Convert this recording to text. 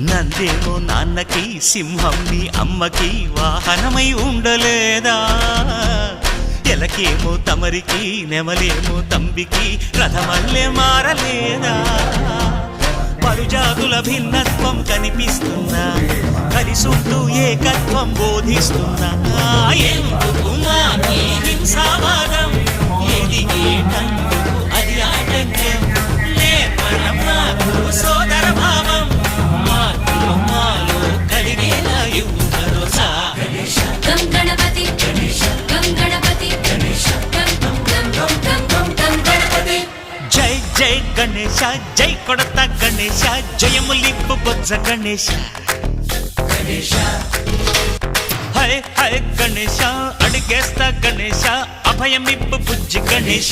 నందేమో నాన్నకి సింహం నీ అమ్మకి వాహనమై ఉండలేదా ఎలకేమో తమరికి నెమలేమో తంబికి రథమల్లే మారలేదా పలుజాతుల భిన్నత్వం కనిపిస్తున్నా కలిసుంటూ ఏకత్వం బోధిస్తున్నా ఎందుకు మాకి హింసావాదం ఎదిగేటందుకు అది ఆటంకం నేర్పడం మాకు సోదర భావం మాలో మాలో కలిగేలా యువతలో గం గణపతి గం గణపతి గం గం గం గం గం గం గణపతి జై జై గణేశ జై కొడత గణేశ జయములిప్పు బొజ్జ గణేశ హై హై గణేశ అడిగేస్తా గణేశ అభయమిప్పు బుజ్జి గణేశ